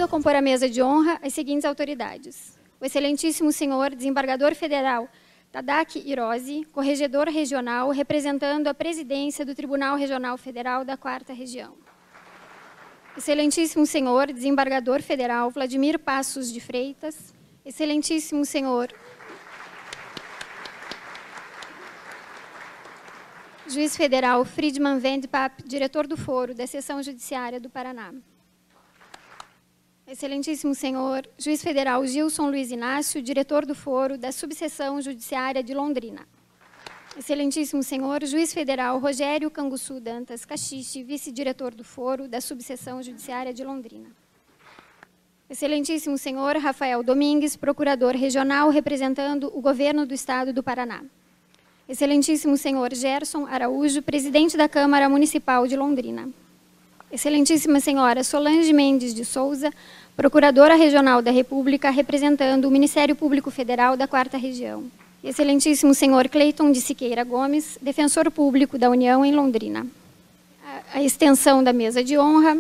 Convido a compor a mesa de honra as seguintes autoridades: o excelentíssimo senhor desembargador federal Tadaaki Hirose, corregedor regional, representando a presidência do Tribunal Regional Federal da 4ª Região. Excelentíssimo senhor desembargador federal Vladimir Passos de Freitas, excelentíssimo senhor juiz federal Friedman Wendpap, diretor do Foro da Seção Judiciária do Paraná. Excelentíssimo senhor juiz federal Gilson Luiz Inácio, diretor do Foro da Subseção Judiciária de Londrina. Excelentíssimo senhor juiz federal Rogério Canguçu Dantas Caxixe, vice-diretor do Foro da Subseção Judiciária de Londrina. Excelentíssimo senhor Rafael Domingues, procurador regional, representando o governo do Estado do Paraná. Excelentíssimo senhor Gerson Araújo, presidente da Câmara Municipal de Londrina. Excelentíssima senhora Solange Mendes de Souza, procuradora regional da República, representando o Ministério Público Federal da 4ª Região. Excelentíssimo senhor Cleiton de Siqueira Gomes, defensor público da União em Londrina. A extensão da mesa de honra,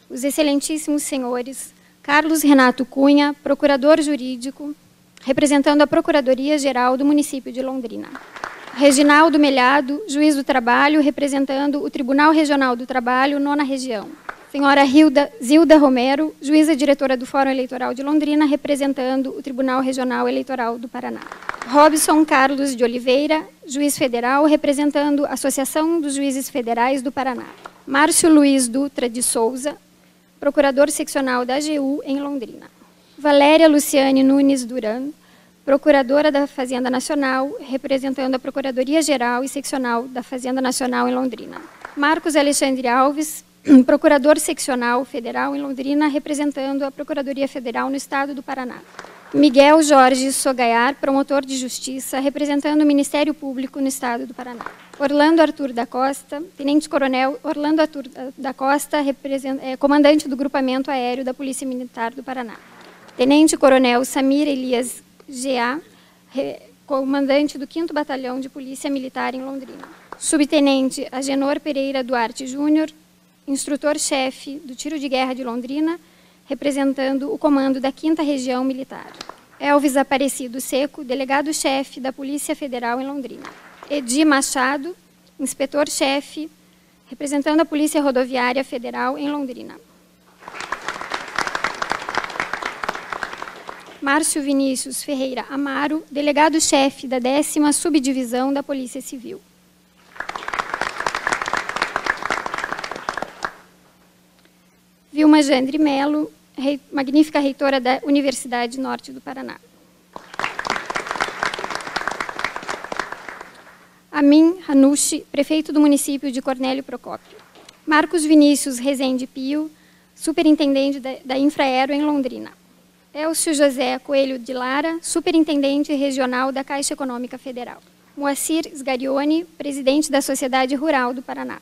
os excelentíssimos senhores Carlos Renato Cunha, procurador jurídico, representando a Procuradoria-Geral do município de Londrina. Reginaldo Melhado, juiz do trabalho, representando o Tribunal Regional do Trabalho, 9ª Região. Senhora Zilda Romero, juíza diretora do Fórum Eleitoral de Londrina, representando o Tribunal Regional Eleitoral do Paraná. Robson Carlos de Oliveira, juiz federal, representando a Associação dos Juízes Federais do Paraná. Márcio Luiz Dutra de Souza, procurador seccional da AGU em Londrina. Valéria Luciane Nunes Duran, procuradora da Fazenda Nacional, representando a Procuradoria-Geral e Seccional da Fazenda Nacional em Londrina. Marcos Alexandre Alves, procurador seccional federal em Londrina, representando a Procuradoria Federal no Estado do Paraná. Miguel Jorge Sogaiar, promotor de justiça, representando o Ministério Público no Estado do Paraná. Orlando Arthur da Costa, tenente-coronel Orlando Arthur da Costa, comandante do Grupamento Aéreo da Polícia Militar do Paraná. Tenente-coronel Samir Elias G.A., comandante do 5º Batalhão de Polícia Militar em Londrina. Subtenente Agenor Pereira Duarte Júnior, instrutor-chefe do Tiro de Guerra de Londrina, representando o comando da 5ª Região Militar. Elvis Aparecido Seco, delegado-chefe da Polícia Federal em Londrina. Edi Machado, inspetor-chefe, representando a Polícia Rodoviária Federal em Londrina. Márcio Vinícius Ferreira Amaro, delegado-chefe da 10ª Subdivisão da Polícia Civil. Vilma Jandre Melo, magnífica reitora da Universidade Norte do Paraná. Amin Hanushi, prefeito do município de Cornélio Procópio. Marcos Vinícius Rezende Pio, superintendente da Infraero em Londrina. Elcio José Coelho de Lara, superintendente regional da Caixa Econômica Federal. Moacir Sgarione, presidente da Sociedade Rural do Paraná.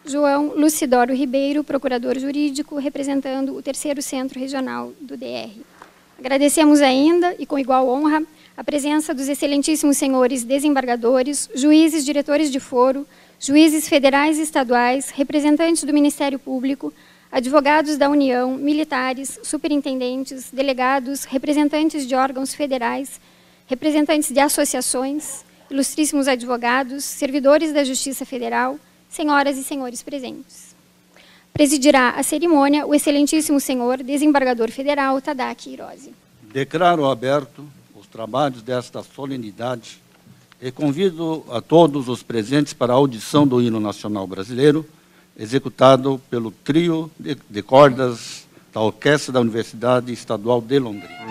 João Lucidoro Ribeiro, procurador jurídico, representando o 3º Centro Regional do DR. Agradecemos ainda, e com igual honra, a presença dos excelentíssimos senhores desembargadores, juízes, diretores de foro, juízes federais e estaduais, representantes do Ministério Público, advogados da União, militares, superintendentes, delegados, representantes de órgãos federais, representantes de associações, ilustríssimos advogados, servidores da Justiça Federal, senhoras e senhores presentes. Presidirá a cerimônia o excelentíssimo senhor desembargador federal Tadaaki Hirose. Declaro aberto os trabalhos desta solenidade e convido a todos os presentes para a audição do hino nacional brasileiro, executado pelo trio de cordas da Orquestra da Universidade Estadual de Londrina.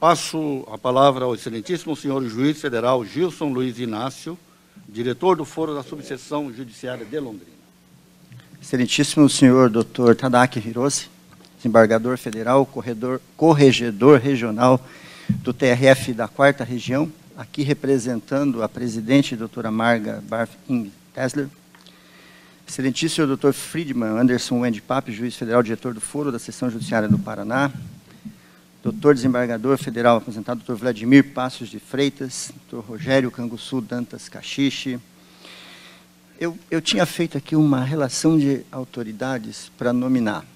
Passo a palavra ao excelentíssimo senhor juiz federal Gilson Luiz Inácio, diretor do Foro da Subseção Judiciária de Londrina. Excelentíssimo senhor Dr. Tadaaki Hirose, desembargador federal, corregedor regional do TRF da 4ª Região, aqui representando a presidente, doutora Marga Barf-Ing-Tesler. Excelentíssimo Dr. Friedman Anderson Wendy Pape, juiz federal, diretor do Foro da Seção Judiciária do Paraná. Doutor desembargador federal aposentado, doutor Vladimir Passos de Freitas, doutor Rogério Canguçu Dantas Caxixe. Eu tinha feito aqui uma relação de autoridades para nominar.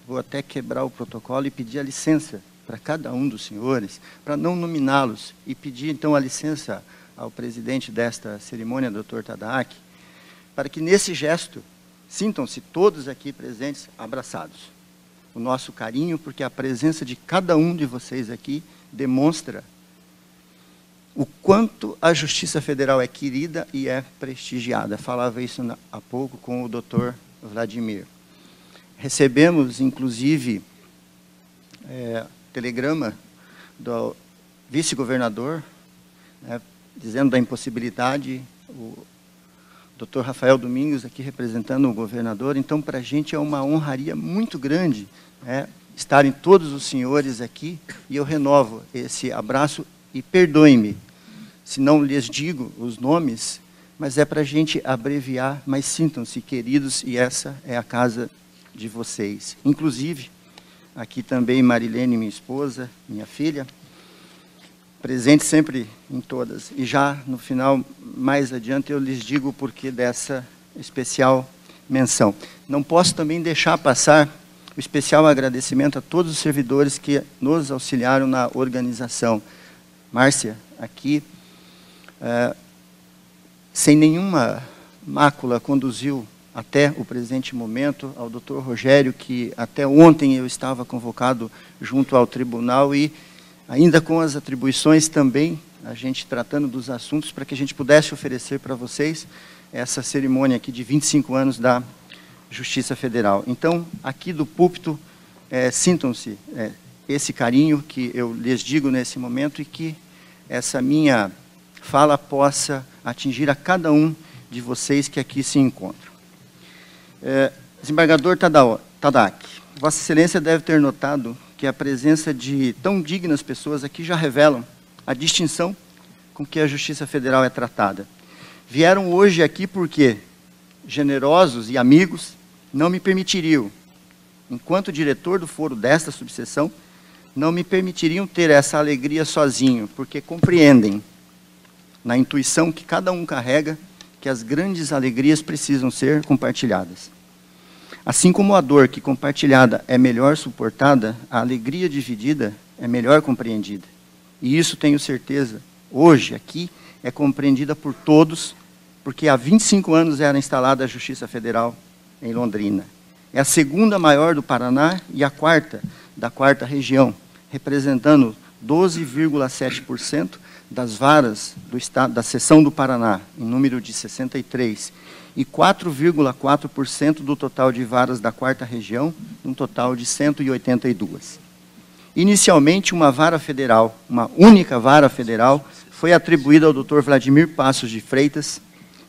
Vou até quebrar o protocolo e pedir a licença para cada um dos senhores, para não nominá-los, e pedir, então, a licença ao presidente desta cerimônia, doutor Tadaaki, para que, nesse gesto, sintam-se todos aqui presentes abraçados. O nosso carinho, porque a presença de cada um de vocês aqui demonstra o quanto a Justiça Federal é querida e é prestigiada. Falava isso há pouco com o doutor Vladimir. Recebemos, inclusive, telegrama do vice-governador, dizendo da impossibilidade, o doutor Rafael Domingos aqui representando o governador. Então, para a gente é uma honraria muito grande estarem todos os senhores aqui, e eu renovo esse abraço, e perdoem-me se não lhes digo os nomes, mas é para a gente abreviar, mas sintam-se queridos, e essa é a casa de vocês. Inclusive, aqui também Marilene, minha esposa, minha filha, presente sempre em todas. E já no final, mais adiante, eu lhes digo o porquê dessa especial menção. Não posso também deixar passar o especial agradecimento a todos os servidores que nos auxiliaram na organização. Márcia, aqui, sem nenhuma mácula, conduziu até o presente momento, ao doutor Rogério, que até ontem eu estava convocado junto ao tribunal, e ainda com as atribuições também, a gente tratando dos assuntos, para que a gente pudesse oferecer para vocês essa cerimônia aqui de 25 anos da Justiça Federal. Então, aqui do púlpito, sintam-se esse carinho que eu lhes digo nesse momento, e que essa minha fala possa atingir a cada um de vocês que aqui se encontram. Desembargador Tadaaki, Vossa Excelência deve ter notado que a presença de tão dignas pessoas aqui já revelam a distinção com que a Justiça Federal é tratada. Vieram hoje aqui porque, generosos e amigos, não me permitiriam, enquanto diretor do foro desta subseção, não me permitiriam ter essa alegria sozinho, porque compreendem, na intuição que cada um carrega, que as grandes alegrias precisam ser compartilhadas. Assim como a dor que compartilhada é melhor suportada, a alegria dividida é melhor compreendida. E isso, tenho certeza, hoje, aqui, é compreendida por todos, porque há 25 anos era instalada a Justiça Federal em Londrina. É a segunda maior do Paraná e a quarta da 4ª Região, representando 12,7% das varas do estado, da seção do Paraná, em número de 63, e 4,4% do total de varas da 4ª Região, num total de 182. Inicialmente, uma vara federal, uma única vara federal, foi atribuída ao Dr. Vladimir Passos de Freitas,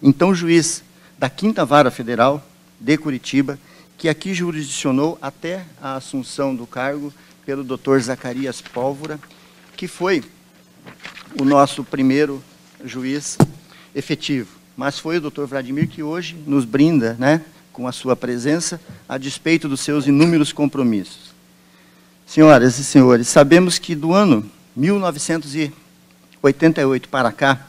então juiz da 5ª Vara Federal de Curitiba, que aqui jurisdicionou até a assunção do cargo pelo Dr. Zacarias Pólvora, que foi o nosso primeiro juiz efetivo. Mas foi o Dr. Vladimir que hoje nos brinda, com a sua presença, a despeito dos seus inúmeros compromissos. Senhoras e senhores, sabemos que do ano 1988 para cá,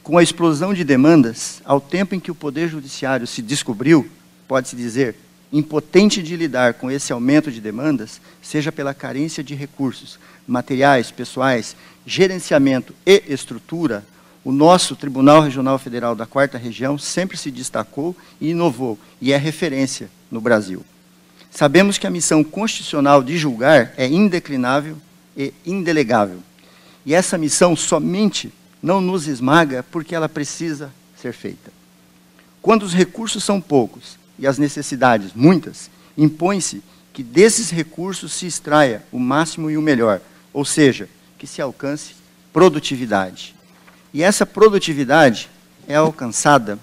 com a explosão de demandas, ao tempo em que o Poder Judiciário se descobriu, pode-se dizer, impotente de lidar com esse aumento de demandas, seja pela carência de recursos materiais, pessoais, gerenciamento e estrutura, o nosso Tribunal Regional Federal da 4ª Região sempre se destacou e inovou, e é referência no Brasil. Sabemos que a missão constitucional de julgar é indeclinável e indelegável. E essa missão somente não nos esmaga porque ela precisa ser feita. Quando os recursos são poucos e as necessidades muitas, impõe-se que desses recursos se extraia o máximo e o melhor, ou seja, que se alcance produtividade. E essa produtividade é alcançada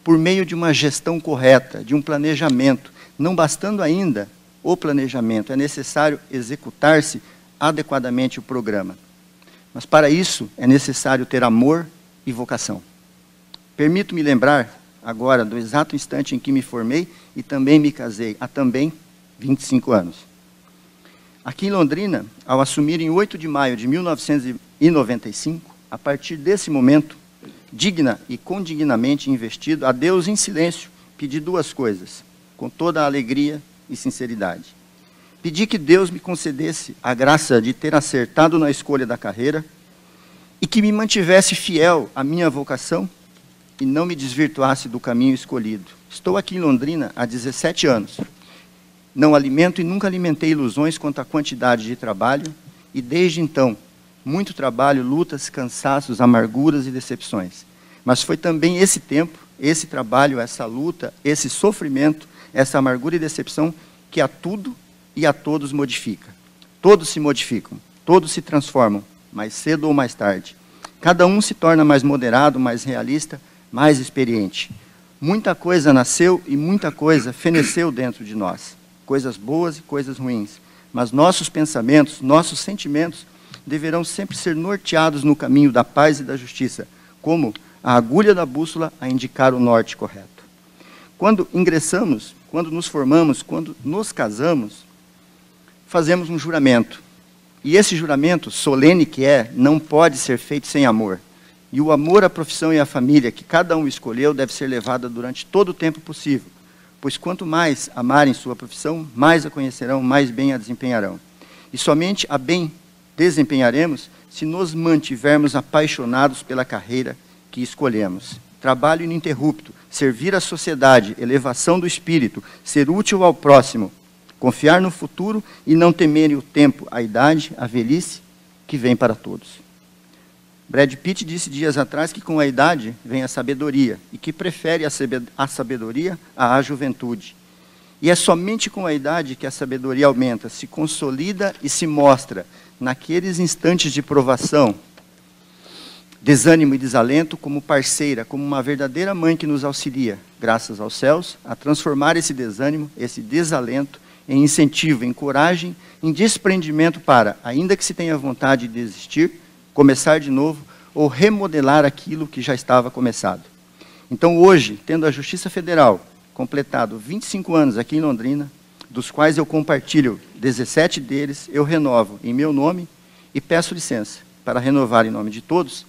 por meio de uma gestão correta, de um planejamento. Não bastando ainda o planejamento, é necessário executar-se adequadamente o programa. Mas para isso é necessário ter amor e vocação. Permito-me lembrar agora do exato instante em que me formei e também me casei, há também 25 anos. Aqui em Londrina, ao assumir em 8 de maio de 1995, a partir desse momento, digna e condignamente investido, a Deus em silêncio, pedi duas coisas, com toda a alegria e sinceridade. Pedi que Deus me concedesse a graça de ter acertado na escolha da carreira e que me mantivesse fiel à minha vocação e não me desvirtuasse do caminho escolhido. Estou aqui em Londrina há 17 anos. Não alimento e nunca alimentei ilusões quanto à quantidade de trabalho e, desde então, muito trabalho, lutas, cansaços, amarguras e decepções. Mas foi também esse tempo, esse trabalho, essa luta, esse sofrimento, essa amargura e decepção que a tudo e a todos modifica. Todos se modificam, todos se transformam, mais cedo ou mais tarde. Cada um se torna mais moderado, mais realista, mais experiente. Muita coisa nasceu e muita coisa feneceu dentro de nós. Coisas boas e coisas ruins. Mas nossos pensamentos, nossos sentimentos deverão sempre ser norteados no caminho da paz e da justiça, como a agulha da bússola a indicar o norte correto. Quando ingressamos, quando nos formamos, quando nos casamos, fazemos um juramento. E esse juramento, solene que é, não pode ser feito sem amor. E o amor à profissão e à família que cada um escolheu deve ser levado durante todo o tempo possível, pois quanto mais amarem sua profissão, mais a conhecerão, mais bem a desempenharão. E somente a bem desempenharemos se nos mantivermos apaixonados pela carreira que escolhemos. Trabalho ininterrupto, servir à sociedade, elevação do espírito, ser útil ao próximo, confiar no futuro e não temerem o tempo, a idade, a velhice que vem para todos. Brad Pitt disse dias atrás que com a idade vem a sabedoria e que prefere a sabedoria à juventude. E é somente com a idade que a sabedoria aumenta, se consolida e se mostra naqueles instantes de provação, desânimo e desalento, como parceira, como uma verdadeira mãe que nos auxilia, graças aos céus, a transformar esse desânimo, esse desalento, em incentivo, em coragem, em desprendimento para, ainda que se tenha vontade de desistir, começar de novo ou remodelar aquilo que já estava começado. Então hoje, tendo a Justiça Federal completado 25 anos aqui em Londrina, dos quais eu compartilho 17 deles, eu renovo em meu nome e peço licença para renovar em nome de todos,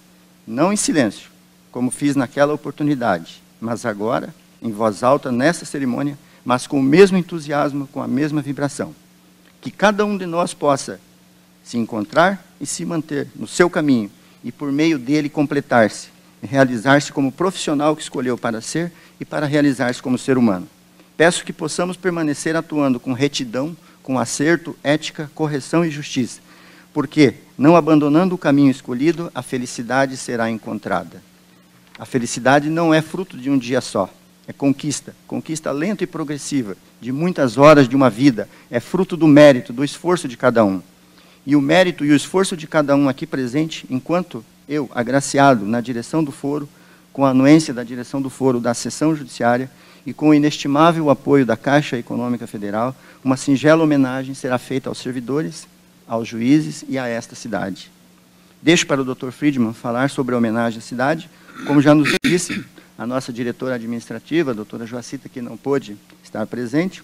não em silêncio, como fiz naquela oportunidade, mas agora, em voz alta, nessa cerimônia, mas com o mesmo entusiasmo, com a mesma vibração. Que cada um de nós possa se encontrar e se manter no seu caminho e, por meio dele, completar-se, realizar-se como profissional que escolheu para ser e para realizar-se como ser humano. Peço que possamos permanecer atuando com retidão, com acerto, ética, correção e justiça, porque, não abandonando o caminho escolhido, a felicidade será encontrada. A felicidade não é fruto de um dia só, é conquista, conquista lenta e progressiva, de muitas horas de uma vida, é fruto do mérito, do esforço de cada um. E o mérito e o esforço de cada um aqui presente, enquanto eu, agraciado na direção do foro, com a anuência da direção do foro da Seção Judiciária e com o inestimável apoio da Caixa Econômica Federal, uma singela homenagem será feita aos servidores, aos juízes e a esta cidade. Deixo para o Dr. Friedman falar sobre a homenagem à cidade, como já nos disse a nossa diretora administrativa, a doutora Joacita, que não pôde estar presente,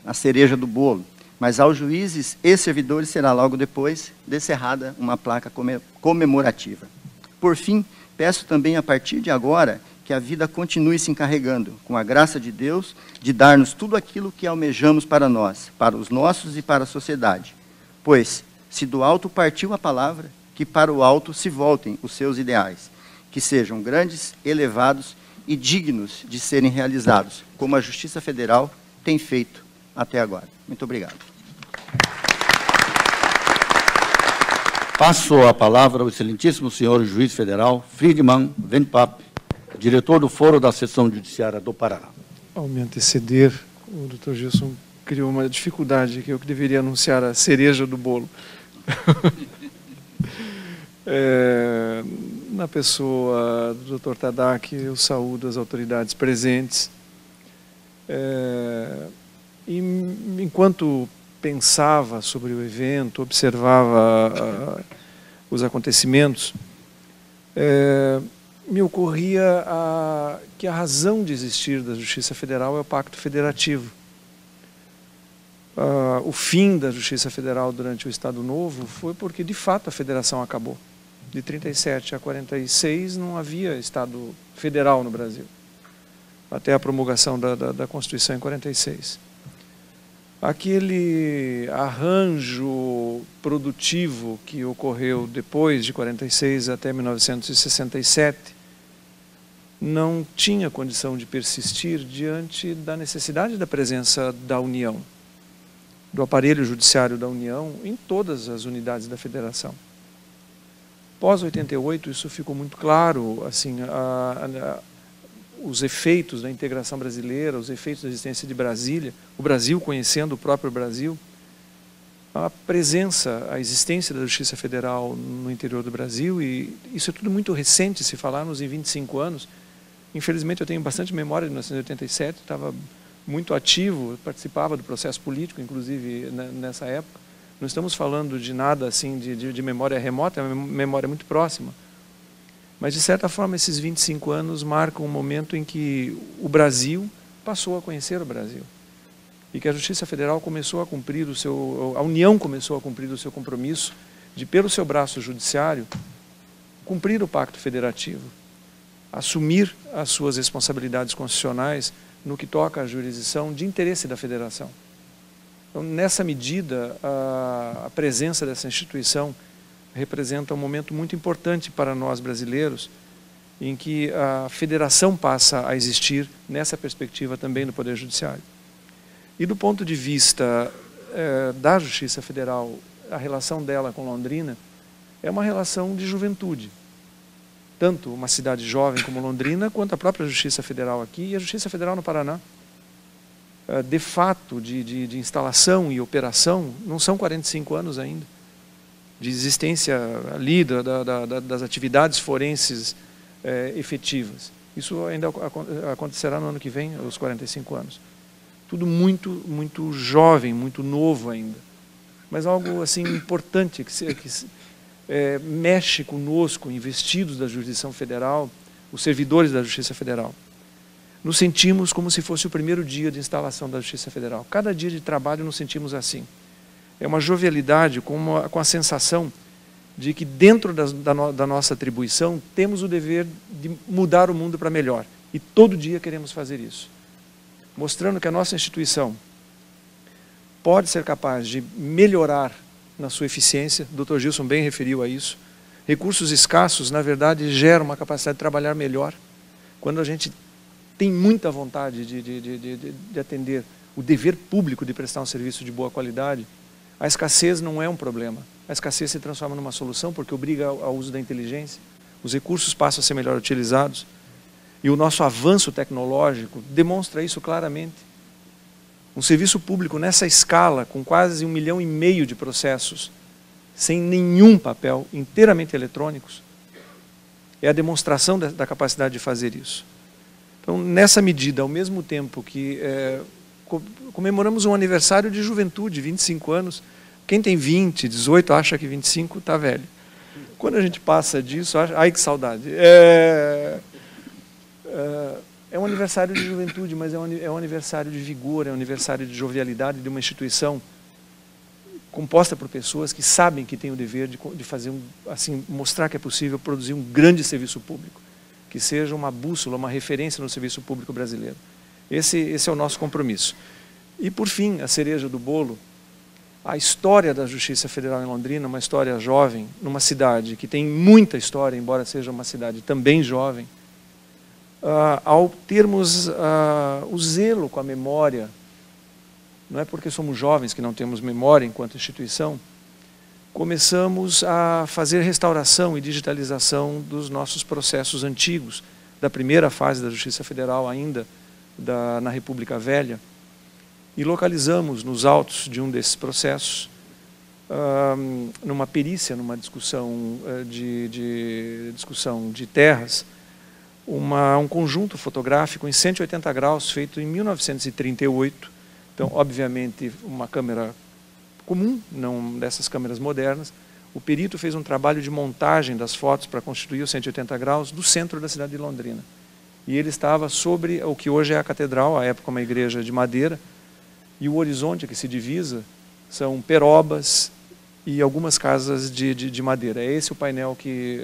a cereja do bolo. Mas aos juízes e servidores será logo depois descerrada uma placa comemorativa. Por fim, peço também a partir de agora que a vida continue se encarregando, com a graça de Deus, de dar-nos tudo aquilo que almejamos para nós, para os nossos e para a sociedade. Pois, se do alto partiu a palavra, que para o alto se voltem os seus ideais, que sejam grandes, elevados e dignos de serem realizados, como a Justiça Federal tem feito até agora. Muito obrigado. Passo a palavra ao excelentíssimo senhor juiz federal Friedman Venpap, diretor do Foro da Seção Judiciária do Paraná. Ao me anteceder, o Dr. Gilson criou uma dificuldade, que eu deveria anunciar a cereja do bolo. Na pessoa do Dr. Tadac, eu saúdo as autoridades presentes. E enquanto pensava sobre o evento, observava os acontecimentos, me ocorria que a razão de existir da Justiça Federal é o Pacto Federativo. O fim da Justiça Federal durante o Estado Novo foi porque, de fato, a federação acabou. De 37 a 46 não havia Estado federal no Brasil, até a promulgação da Constituição em 46. Aquele arranjo produtivo que ocorreu depois de 46 até 1967 não tinha condição de persistir diante da necessidade da presença da União, do aparelho judiciário da União em todas as unidades da Federação. Pós-88 isso ficou muito claro, assim, os efeitos da integração brasileira, os efeitos da existência de Brasília, o Brasil conhecendo o próprio Brasil, a presença, a existência da Justiça Federal no interior do Brasil, e isso é tudo muito recente, se falarmos em 25 anos. Infelizmente eu tenho bastante memória de 1987, estava muito ativo, participava do processo político, inclusive nessa época. Não estamos falando de nada assim de memória remota, é uma memória muito próxima. Mas, de certa forma, esses 25 anos marcam um momento em que o Brasil passou a conhecer o Brasil. E que a Justiça Federal começou a cumprir a União começou a cumprir o seu compromisso de, pelo seu braço judiciário, cumprir o Pacto Federativo, assumir as suas responsabilidades constitucionais no que toca à jurisdição de interesse da Federação. Então, nessa medida, a presença dessa instituição representa um momento muito importante para nós brasileiros, em que a federação passa a existir nessa perspectiva também do Poder Judiciário. E do ponto de vista da Justiça Federal, a relação dela com Londrina é uma relação de juventude. Tanto uma cidade jovem como Londrina, quanto a própria Justiça Federal aqui e a Justiça Federal no Paraná. De fato, de instalação e operação, não são 45 anos ainda, de existência ali das atividades forenses efetivas. Isso ainda acontecerá no ano que vem, aos 45 anos. Tudo muito, muito jovem, muito novo ainda. Mas algo assim importante que mexe conosco, investidos da jurisdição federal, os servidores da Justiça Federal. Nos sentimos como se fosse o primeiro dia de instalação da Justiça Federal. Cada dia de trabalho nos sentimos assim. É uma jovialidade com a sensação de que dentro da nossa atribuição temos o dever de mudar o mundo para melhor. E todo dia queremos fazer isso. Mostrando que a nossa instituição pode ser capaz de melhorar na sua eficiência. O Dr. Gilson bem referiu a isso. Recursos escassos, na verdade, geram uma capacidade de trabalhar melhor. Quando a gente tem muita vontade de atender o dever público de prestar um serviço de boa qualidade, a escassez não é um problema. A escassez se transforma numa solução porque obriga ao uso da inteligência, os recursos passam a ser melhor utilizados e o nosso avanço tecnológico demonstra isso claramente. Um serviço público nessa escala, com quase 1,5 milhão de processos, sem nenhum papel, inteiramente eletrônicos, é a demonstração da capacidade de fazer isso. Então, nessa medida, ao mesmo tempo que comemoramos um aniversário de juventude, 25 anos, quem tem 20, 18 acha que 25 está velho. Quando a gente passa disso, ai que saudade. É um aniversário de juventude, mas é um aniversário de vigor, é um aniversário de jovialidade de uma instituição composta por pessoas que sabem que têm o dever de fazer assim, mostrar que é possível produzir um grande serviço público, que seja uma bússola, uma referência no serviço público brasileiro. Esse é o nosso compromisso. E, por fim, a cereja do bolo a história da Justiça Federal em Londrina, uma história jovem, numa cidade que tem muita história, embora seja uma cidade também jovem, ao termos o zelo com a memória, não é porque somos jovens que não temos memória enquanto instituição, começamos a fazer restauração e digitalização dos nossos processos antigos, da primeira fase da Justiça Federal ainda na República Velha, e localizamos nos autos de um desses processos, numa perícia, numa discussão de terras, um conjunto fotográfico em 180 graus, feito em 1938. Então, obviamente, uma câmera comum, não dessas câmeras modernas. O perito fez um trabalho de montagem das fotos para constituir os 180 graus do centro da cidade de Londrina. E ele estava sobre o que hoje é a catedral, à época uma igreja de madeira, e o horizonte que se divisa são perobas e algumas casas de madeira. É esse o painel que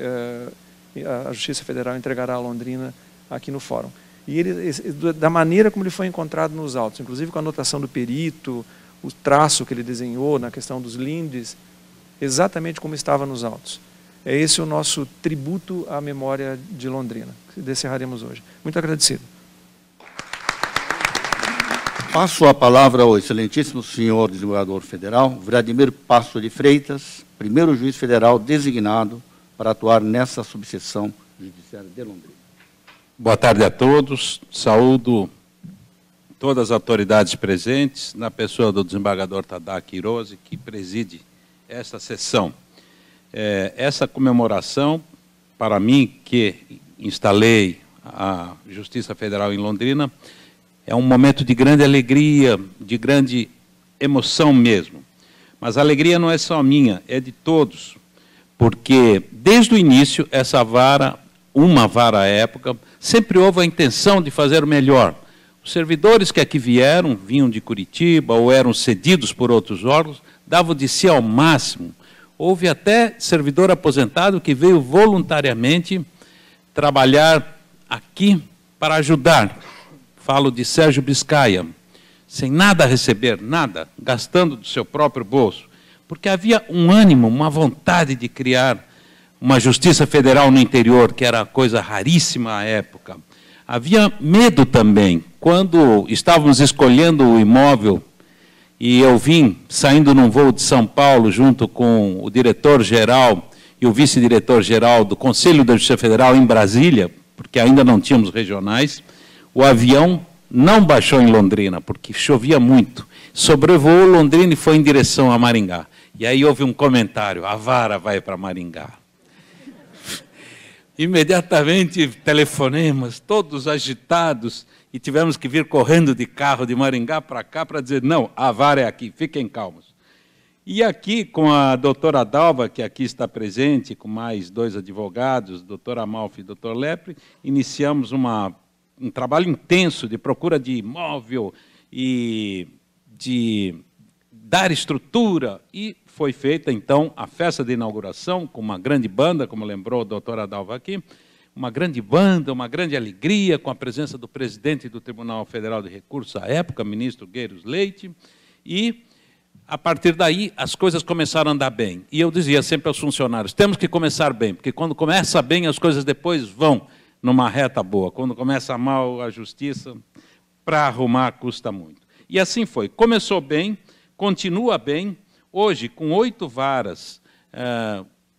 a Justiça Federal entregará a Londrina aqui no fórum. E ele, da maneira como ele foi encontrado nos autos, inclusive com a anotação do perito, o traço que ele desenhou na questão dos lindes, exatamente como estava nos autos. É esse o nosso tributo à memória de Londrina, que encerraremos hoje. Muito agradecido. Passo a palavra ao excelentíssimo senhor desembargador federal, Vladimir Passo de Freitas, primeiro juiz federal designado para atuar nessa subseção judiciária de Londrina. Boa tarde a todos. Saúdo todas as autoridades presentes, na pessoa do desembargador Tadaaki Hirose, que preside esta sessão. Essa comemoração, para mim, que instalei a Justiça Federal em Londrina, é um momento de grande alegria, de grande emoção mesmo. Mas a alegria não é só minha, é de todos, porque desde o início, essa vara, uma vara à época, sempre houve a intenção de fazer o melhor. Os servidores que aqui vinham de Curitiba ou eram cedidos por outros órgãos, davam de si ao máximo. Houve até servidor aposentado que veio voluntariamente trabalhar aqui para ajudar. Falo de Sérgio Biscaia, sem nada a receber, nada, gastando do seu próprio bolso, porque havia um ânimo, uma vontade de criar uma justiça federal no interior, que era coisa raríssima à época. Havia medo também, quando estávamos escolhendo o imóvel, e eu vim saindo num voo de São Paulo, junto com o diretor-geral e o vice-diretor-geral do Conselho da Justiça Federal em Brasília, porque ainda não tínhamos regionais, o avião não baixou em Londrina, porque chovia muito. Sobrevoou Londrina e foi em direção a Maringá. E aí houve um comentário, a vara vai para Maringá. Imediatamente telefonemas, todos agitados, e tivemos que vir correndo de carro de Maringá para cá para dizer, não, a vara é aqui, fiquem calmos. E aqui, com a doutora Dalva, que aqui está presente, com mais 2 advogados, doutor Amalfi e doutor Lepre, iniciamos um trabalho intenso de procura de imóvel e de dar estrutura, e foi feita, então, a festa de inauguração com uma grande banda, como lembrou a doutora Dalva aqui, uma grande banda, uma grande alegria, com a presença do presidente do Tribunal Federal de Recursos, à época, ministro Gueiros Leite, e, a partir daí, as coisas começaram a andar bem. E eu dizia sempre aos funcionários, temos que começar bem, porque quando começa bem, as coisas depois vão numa reta boa. Quando começa mal, a justiça, para arrumar, custa muito. E assim foi. Começou bem, continua bem. Hoje, com 8 varas,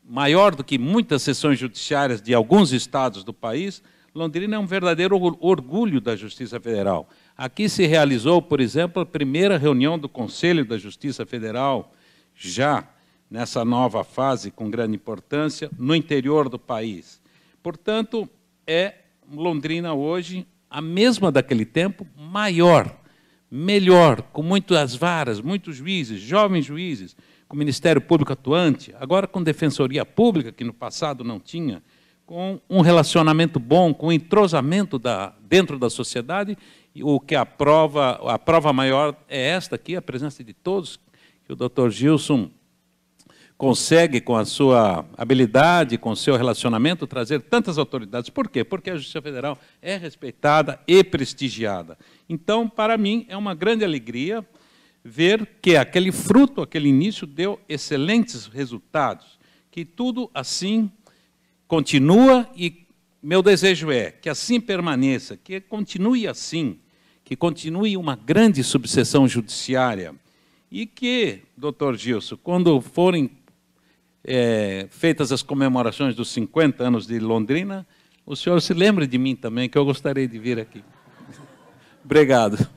maior do que muitas seções judiciárias de alguns estados do país, Londrina é um verdadeiro orgulho da Justiça Federal. Aqui se realizou, por exemplo, a primeira reunião do Conselho da Justiça Federal, já nessa nova fase, com grande importância, no interior do país. Portanto, Londrina hoje, a mesma daquele tempo, maior, melhor, com muitas varas, muitos juízes, jovens juízes, com o Ministério Público atuante, agora com Defensoria Pública, que no passado não tinha, com um relacionamento bom, com um entrosamento dentro da sociedade, e o que a prova maior é esta aqui, a presença de todos, que o doutor Gilson consegue, com a sua habilidade, com o seu relacionamento, trazer tantas autoridades. Por quê? Porque a Justiça Federal é respeitada e prestigiada. Então, para mim, é uma grande alegria ver que aquele fruto, aquele início, deu excelentes resultados, que tudo assim continua, e meu desejo é que assim permaneça, que continue assim, que continue uma grande subseção judiciária, e que, doutor Gilson, quando forem feitas as comemorações dos 50 anos de Londrina, o senhor se lembre de mim também, que eu gostaria de vir aqui. Obrigado.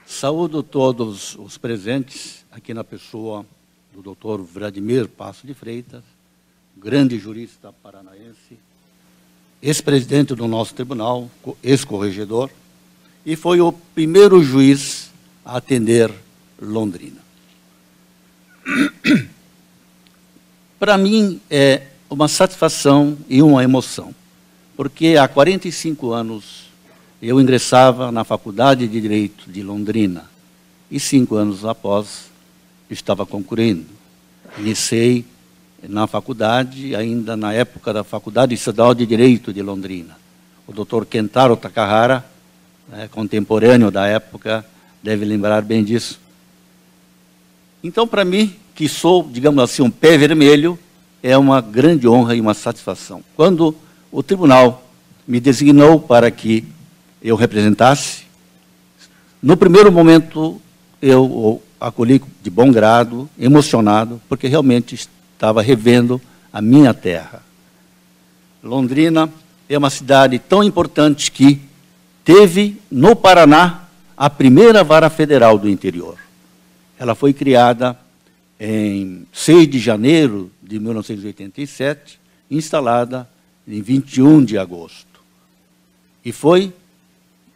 Saúdo todos os presentes, aqui na pessoa do doutor Vladimir Passo de Freitas, grande jurista paranaense, ex-presidente do nosso tribunal, ex-corregedor, e foi o primeiro juiz a atender Londrina. Para mim é uma satisfação e uma emoção, porque há 45 anos eu ingressava na Faculdade de Direito de Londrina e 5 anos após estava concluindo. Iniciei na faculdade, ainda na época da Faculdade Estadual de Direito de Londrina. O doutor Kentaro Takahara, contemporâneo da época, deve lembrar bem disso. Então, para mim, que sou, digamos assim, um pé vermelho, é uma grande honra e uma satisfação. Quando o tribunal me designou para que eu representasse, no primeiro momento eu o acolhi de bom grado, emocionado, porque realmente estava revendo a minha terra. Londrina é uma cidade tão importante que teve, no Paraná, a primeira vara federal do interior. Ela foi criada em 6 de janeiro de 1987, instalada em 21 de agosto. E foi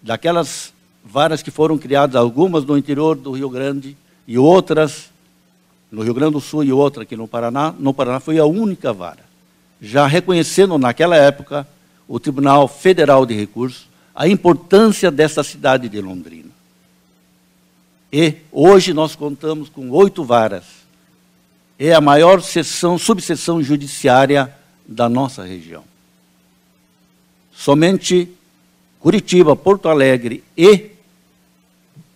daquelas varas que foram criadas, algumas no interior do Rio Grande e outras no Rio Grande do Sul e outra aqui no Paraná. No Paraná foi a única vara, já reconhecendo naquela época o Tribunal Federal de Recursos, a importância dessa cidade de Londrina. E hoje nós contamos com 8 varas. É a maior subseção judiciária da nossa região. Somente Curitiba, Porto Alegre e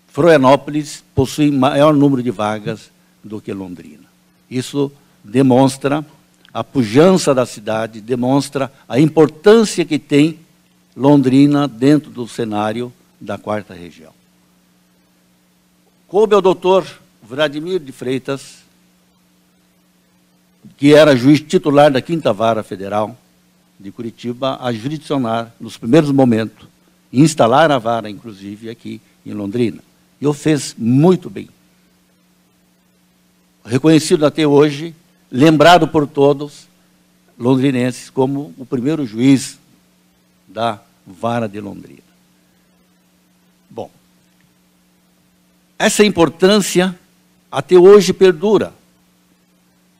Florianópolis possuem maior número de vagas do que Londrina. Isso demonstra a pujança da cidade, demonstra a importância que tem Londrina dentro do cenário da 4ª região. Coube ao doutor Vladimir de Freitas, que era juiz titular da 5ª Vara Federal de Curitiba, a jurisdicionar nos primeiros momentos, e instalar a vara, inclusive, aqui em Londrina. E o fez muito bem. Reconhecido até hoje, lembrado por todos londrinenses como o primeiro juiz da vara de Londrina. Bom, essa importância até hoje perdura.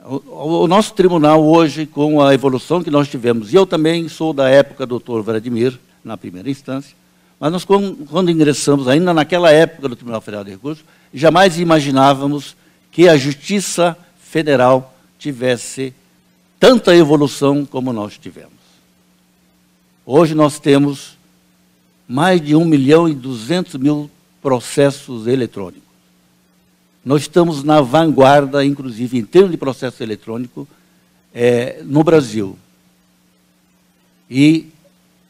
O nosso tribunal hoje, com a evolução que nós tivemos, e eu também sou da época do doutor Vladimir, na primeira instância, mas nós, quando ingressamos, ainda naquela época do Tribunal Federal de Recursos, jamais imaginávamos que a Justiça Federal tivesse tanta evolução como nós tivemos. Hoje nós temos mais de 1.200.000 processos eletrônicos. Nós estamos na vanguarda, inclusive, em termos de processo eletrônico, no Brasil. E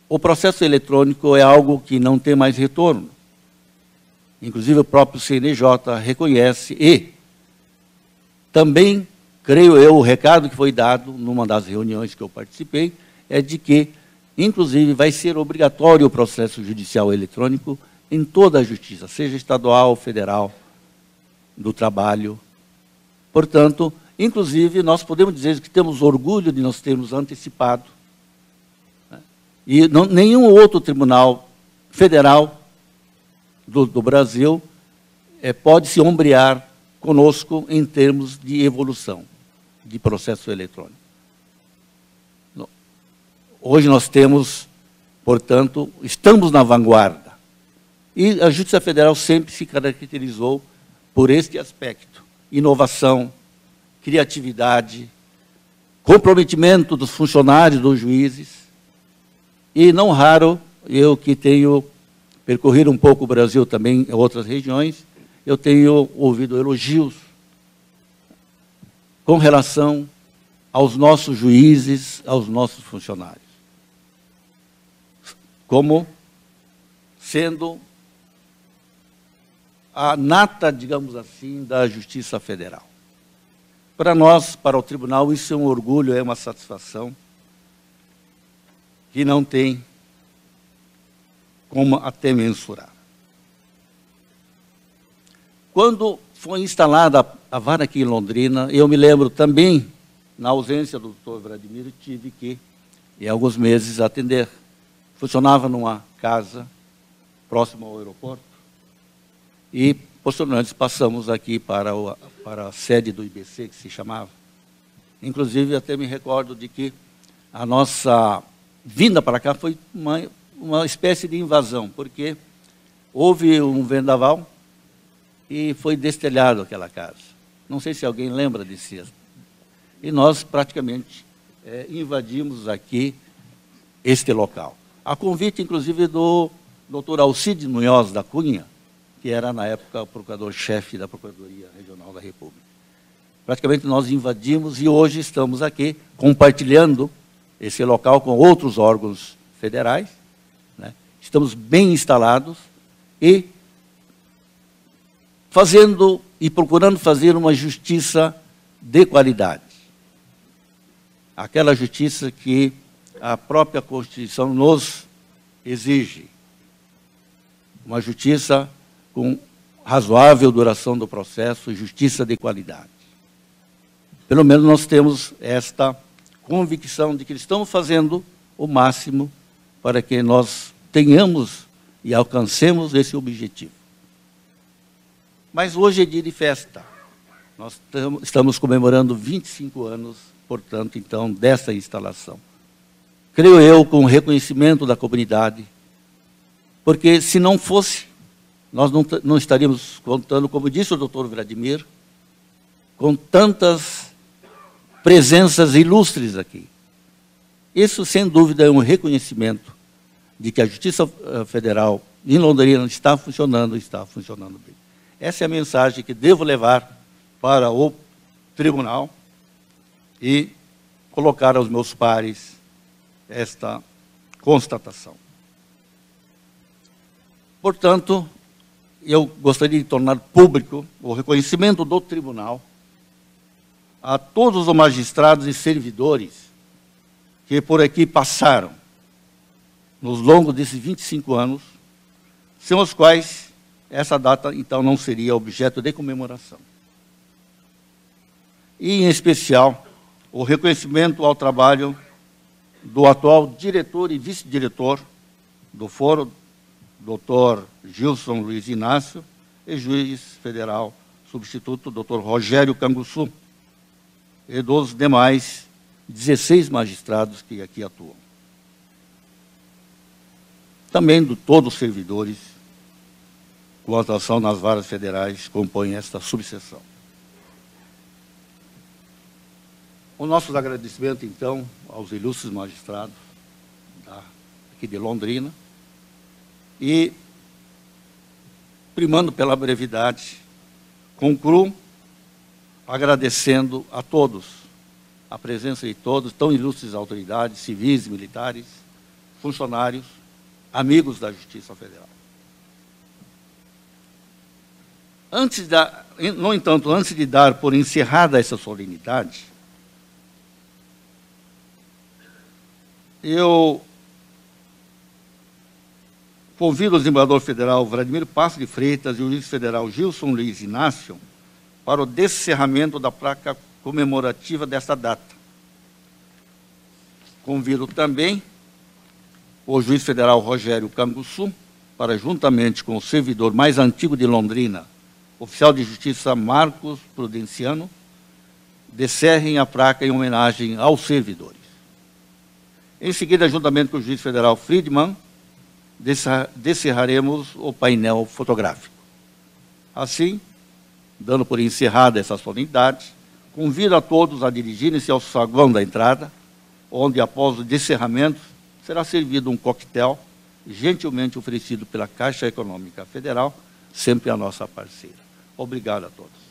o processo eletrônico é algo que não tem mais retorno. Inclusive, o próprio CNJ reconhece e também, creio eu, o recado que foi dado numa das reuniões que eu participei é de que, inclusive, vai ser obrigatório o processo judicial eletrônico em toda a justiça, seja estadual, federal, do trabalho. Portanto, inclusive, nós podemos dizer que temos orgulho de nós termos antecipado. E nenhum outro tribunal federal do Brasil pode se ombrear conosco em termos de evolução de processo eletrônico. Hoje nós temos, portanto, estamos na vanguarda. E a Justiça Federal sempre se caracterizou por este aspecto: inovação, criatividade, comprometimento dos funcionários, dos juízes. E não raro, eu que tenho percorrer um pouco o Brasil também em outras regiões, eu tenho ouvido elogios com relação aos nossos juízes, aos nossos funcionários, como sendo a nata, digamos assim, da Justiça Federal. Para nós, para o tribunal, isso é um orgulho, é uma satisfação que não tem como até mensurar. Quando foi instalada a vara aqui em Londrina, eu me lembro também, na ausência do doutor Vladimir, tive que, em alguns meses, atender. Funcionava numa casa próxima ao aeroporto e, posteriormente, passamos aqui para a sede do IBC, que se chamava. Inclusive, até me recordo de que a nossa vinda para cá foi uma espécie de invasão, porque houve um vendaval e foi destelhado aquela casa. Não sei se alguém lembra disso. E nós, praticamente, invadimos aqui este local. A convite, inclusive, do doutor Alcides Munhoz da Cunha, que era, na época, o procurador-chefe da Procuradoria Regional da República. Praticamente, nós invadimos e hoje estamos aqui compartilhando esse local com outros órgãos federais, né? Estamos bem instalados e fazendo e procurando fazer uma justiça de qualidade. Aquela justiça que a própria Constituição nos exige. Uma justiça com razoável duração do processo, justiça de qualidade. Pelo menos nós temos esta convicção de que estamos fazendo o máximo para que nós tenhamos e alcancemos esse objetivo. Mas hoje é dia de festa. Nós estamos comemorando 25 anos, portanto, então, dessa instalação. Creio eu, com o reconhecimento da comunidade, porque se não fosse, nós não estaríamos contando, como disse o doutor Vladimir, com tantas presenças ilustres aqui. Isso, sem dúvida, é um reconhecimento de que a Justiça Federal em Londrina está funcionando bem. Essa é a mensagem que devo levar para o tribunal e colocar aos meus pares esta constatação. Portanto, eu gostaria de tornar público o reconhecimento do tribunal a todos os magistrados e servidores que por aqui passaram nos longos desses 25 anos, sem os quais essa data, então, não seria objeto de comemoração. E, em especial, o reconhecimento ao trabalho do atual diretor e vice-diretor do Foro, doutor Gilson Luiz Inácio, e juiz federal substituto, doutor Rogério Canguçu, e dos demais 16 magistrados que aqui atuam. Também de todos os servidores com atuação nas varas federais compõem esta subseção. O nosso agradecimento, então, aos ilustres magistrados aqui de Londrina, e, primando pela brevidade, concluo agradecendo a todos, a presença de todos, tão ilustres autoridades, civis, militares, funcionários, amigos da Justiça Federal. No entanto, antes de dar por encerrada essa solenidade, eu convido o desembargador federal Vladimir Passos de Freitas e o juiz federal Gilson Luiz Inácio para o descerramento da placa comemorativa desta data. Convido também o juiz federal Rogério Canguçu para, juntamente com o servidor mais antigo de Londrina, oficial de justiça Marcos Prudenciano, descerrem a placa em homenagem aos servidores. Em seguida, juntamente com o juiz federal Friedman, descerraremos o painel fotográfico. Assim, dando por encerrada essa solenidade, convido a todos a dirigirem-se ao saguão da entrada, onde, após o descerramento, será servido um coquetel gentilmente oferecido pela Caixa Econômica Federal, sempre a nossa parceira. Obrigado a todos.